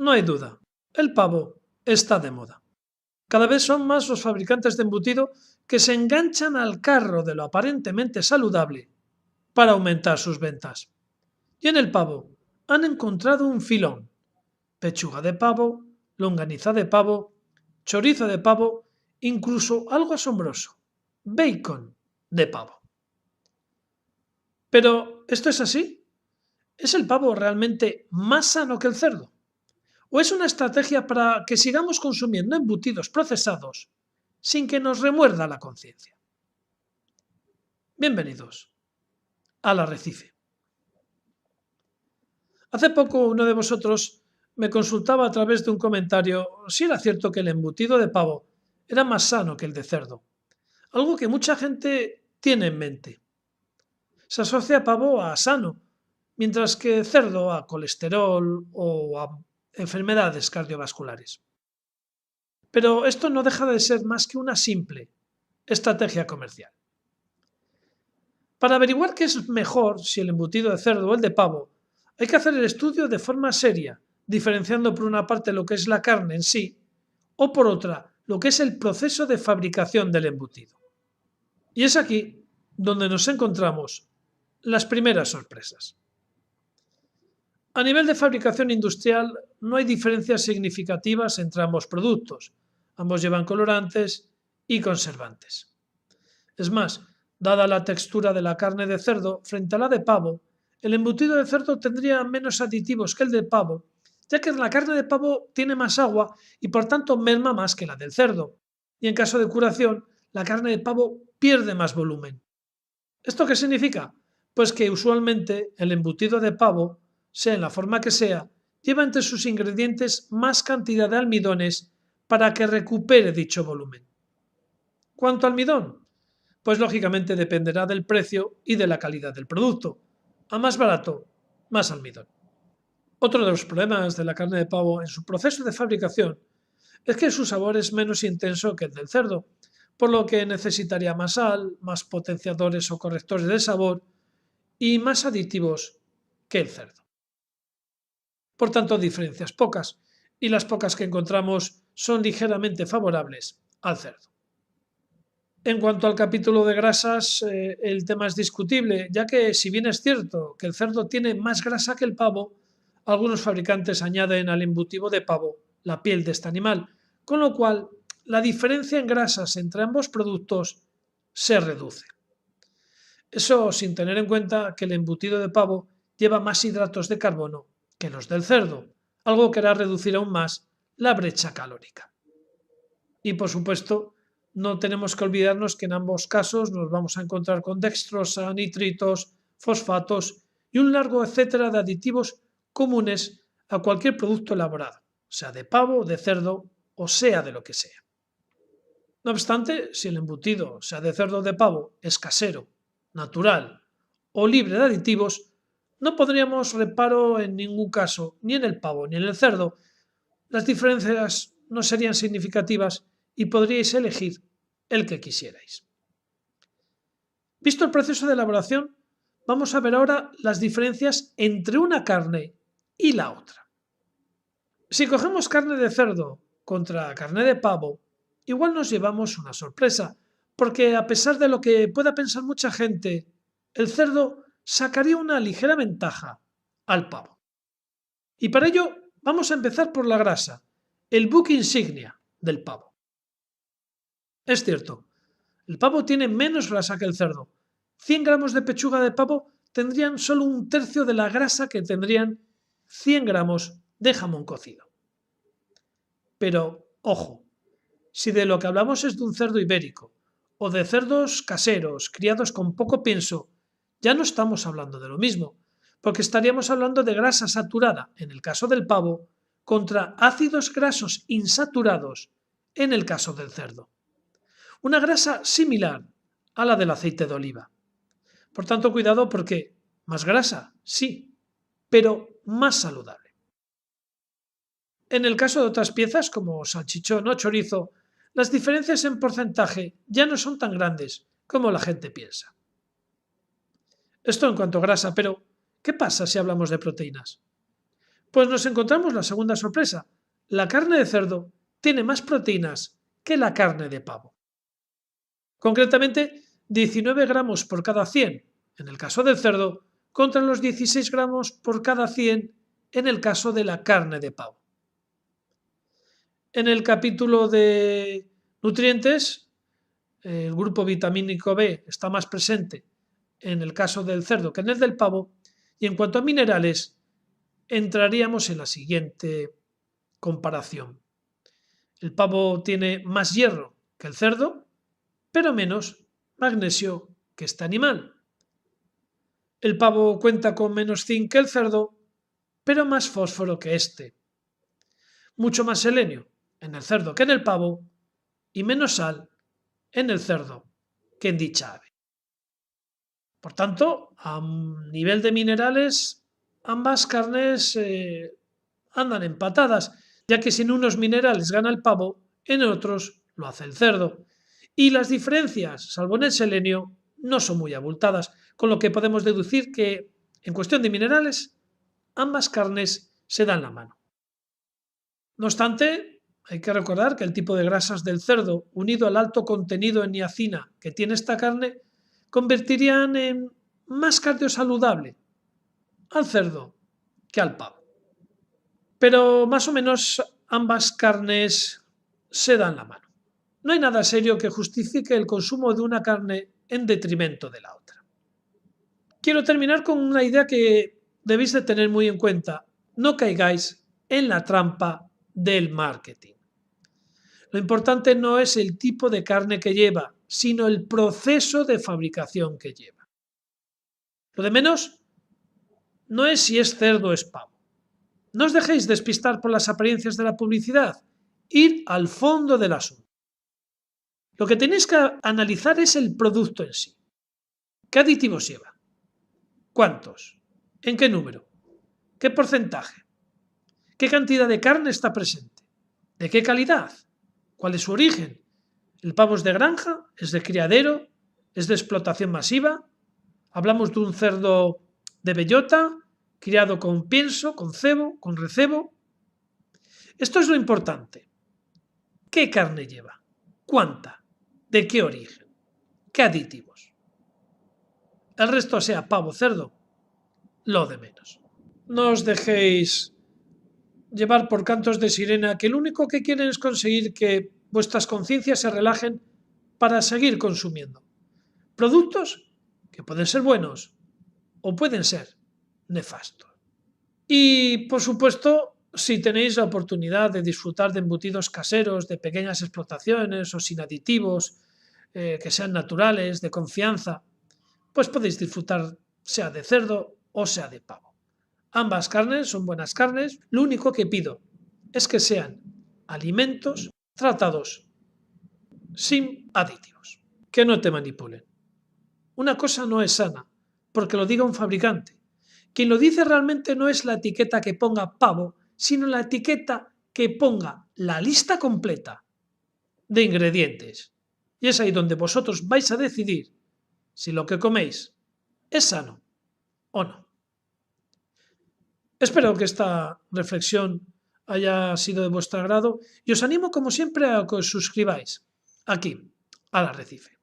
No hay duda, el pavo está de moda. Cada vez son más los fabricantes de embutido que se enganchan al carro de lo aparentemente saludable para aumentar sus ventas. Y en el pavo han encontrado un filón: pechuga de pavo, longaniza de pavo, chorizo de pavo, incluso algo asombroso: bacon de pavo. Pero, ¿esto es así? ¿Es el pavo realmente más sano que el cerdo? ¿O es una estrategia para que sigamos consumiendo embutidos procesados sin que nos remuerda la conciencia? Bienvenidos al Arrecife. Hace poco uno de vosotros me consultaba a través de un comentario si era cierto que el embutido de pavo era más sano que el de cerdo, algo que mucha gente tiene en mente. Se asocia pavo a sano, mientras que cerdo a colesterol o a enfermedades cardiovasculares. Pero esto no deja de ser más que una simple estrategia comercial. Para averiguar qué es mejor, si el embutido de cerdo o el de pavo, hay que hacer el estudio de forma seria, diferenciando por una parte lo que es la carne en sí o por otra lo que es el proceso de fabricación del embutido. Y es aquí donde nos encontramos las primeras sorpresas. A nivel de fabricación industrial no hay diferencias significativas entre ambos productos. Ambos llevan colorantes y conservantes. Es más, dada la textura de la carne de cerdo frente a la de pavo, el embutido de cerdo tendría menos aditivos que el de pavo, ya que la carne de pavo tiene más agua y por tanto merma más que la del cerdo. Y en caso de curación, la carne de pavo pierde más volumen. ¿Esto qué significa? Pues que usualmente el embutido de pavo, sea en la forma que sea, lleva entre sus ingredientes más cantidad de almidones para que recupere dicho volumen. ¿Cuánto almidón? Pues lógicamente dependerá del precio y de la calidad del producto. A más barato, más almidón. Otro de los problemas de la carne de pavo en su proceso de fabricación es que su sabor es menos intenso que el del cerdo, por lo que necesitaría más sal, más potenciadores o correctores de sabor y más aditivos que el cerdo. Por tanto, diferencias pocas, y las pocas que encontramos son ligeramente favorables al cerdo. En cuanto al capítulo de grasas, el tema es discutible, ya que si bien es cierto que el cerdo tiene más grasa que el pavo, algunos fabricantes añaden al embutido de pavo la piel de este animal, con lo cual la diferencia en grasas entre ambos productos se reduce. Eso sin tener en cuenta que el embutido de pavo lleva más hidratos de carbono que los del cerdo, algo que hará reducir aún más la brecha calórica. Y por supuesto, no tenemos que olvidarnos que en ambos casos nos vamos a encontrar con dextrosa, nitritos, fosfatos y un largo etcétera de aditivos comunes a cualquier producto elaborado, sea de pavo, de cerdo o sea de lo que sea. No obstante, si el embutido, sea de cerdo o de pavo, es casero, natural o libre de aditivos, no pondríamos reparo en ningún caso, ni en el pavo ni en el cerdo. Las diferencias no serían significativas y podríais elegir el que quisierais. Visto el proceso de elaboración, vamos a ver ahora las diferencias entre una carne y la otra. Si cogemos carne de cerdo contra carne de pavo, igual nos llevamos una sorpresa, porque a pesar de lo que pueda pensar mucha gente, el cerdo sacaría una ligera ventaja al pavo. Y para ello vamos a empezar por la grasa, el buque insignia del pavo. Es cierto, el pavo tiene menos grasa que el cerdo. 100 gramos de pechuga de pavo tendrían solo un tercio de la grasa que tendrían 100 gramos de jamón cocido. Pero, ojo, si de lo que hablamos es de un cerdo ibérico o de cerdos caseros criados con poco pienso, ya no estamos hablando de lo mismo, porque estaríamos hablando de grasa saturada en el caso del pavo contra ácidos grasos insaturados en el caso del cerdo. Una grasa similar a la del aceite de oliva. Por tanto, cuidado porque más grasa, sí, pero más saludable. En el caso de otras piezas como salchichón o chorizo, las diferencias en porcentaje ya no son tan grandes como la gente piensa. Esto en cuanto a grasa, pero ¿qué pasa si hablamos de proteínas? Pues nos encontramos la segunda sorpresa. La carne de cerdo tiene más proteínas que la carne de pavo. Concretamente, 19 gramos por cada 100 en el caso del cerdo, contra los 16 gramos por cada 100 en el caso de la carne de pavo. En el capítulo de nutrientes, el grupo vitamínico B está más presente en el caso del cerdo que en el del pavo, y en cuanto a minerales, entraríamos en la siguiente comparación. El pavo tiene más hierro que el cerdo, pero menos magnesio que este animal. El pavo cuenta con menos zinc que el cerdo, pero más fósforo que este. Mucho más selenio en el cerdo que en el pavo y menos sal en el cerdo que en dicha ave. Por tanto, a nivel de minerales, ambas carnes andan empatadas, ya que si en unos minerales gana el pavo, en otros lo hace el cerdo. Y las diferencias, salvo en el selenio, no son muy abultadas, con lo que podemos deducir que, en cuestión de minerales, ambas carnes se dan la mano. No obstante, hay que recordar que el tipo de grasas del cerdo, unido al alto contenido en niacina que tiene esta carne, convertirían en más cardiosaludable al cerdo que al pavo. Pero más o menos ambas carnes se dan la mano. No hay nada serio que justifique el consumo de una carne en detrimento de la otra. Quiero terminar con una idea que debéis de tener muy en cuenta. No caigáis en la trampa del marketing. Lo importante no es el tipo de carne que lleva, sino el proceso de fabricación que lleva. Lo de menos no es si es cerdo o es pavo. No os dejéis despistar por las apariencias de la publicidad. Ir al fondo del asunto. Lo que tenéis que analizar es el producto en sí. ¿Qué aditivos lleva? ¿Cuántos? ¿En qué número? ¿Qué porcentaje? ¿Qué cantidad de carne está presente? ¿De qué calidad? ¿Cuál es su origen? ¿El pavo es de granja? ¿Es de criadero? ¿Es de explotación masiva? ¿Hablamos de un cerdo de bellota, criado con pienso, con cebo, con recebo? Esto es lo importante. ¿Qué carne lleva? ¿Cuánta? ¿De qué origen? ¿Qué aditivos? El resto, sea pavo o cerdo, lo de menos. No os dejéis llevar por cantos de sirena que lo único que quieren es conseguir que vuestras conciencias se relajen para seguir consumiendo productos que pueden ser buenos o pueden ser nefastos. Y, por supuesto, si tenéis la oportunidad de disfrutar de embutidos caseros, de pequeñas explotaciones o sin aditivos, que sean naturales, de confianza, pues podéis disfrutar sea de cerdo o sea de pavo. Ambas carnes son buenas carnes, lo único que pido es que sean alimentos tratados sin aditivos, que no te manipulen. Una cosa no es sana porque lo diga un fabricante. Quien lo dice realmente no es la etiqueta que ponga pavo, sino la etiqueta que ponga la lista completa de ingredientes. Y es ahí donde vosotros vais a decidir si lo que coméis es sano o no. Espero que esta reflexión haya sido de vuestro agrado y os animo como siempre a que os suscribáis aquí al Arrecife.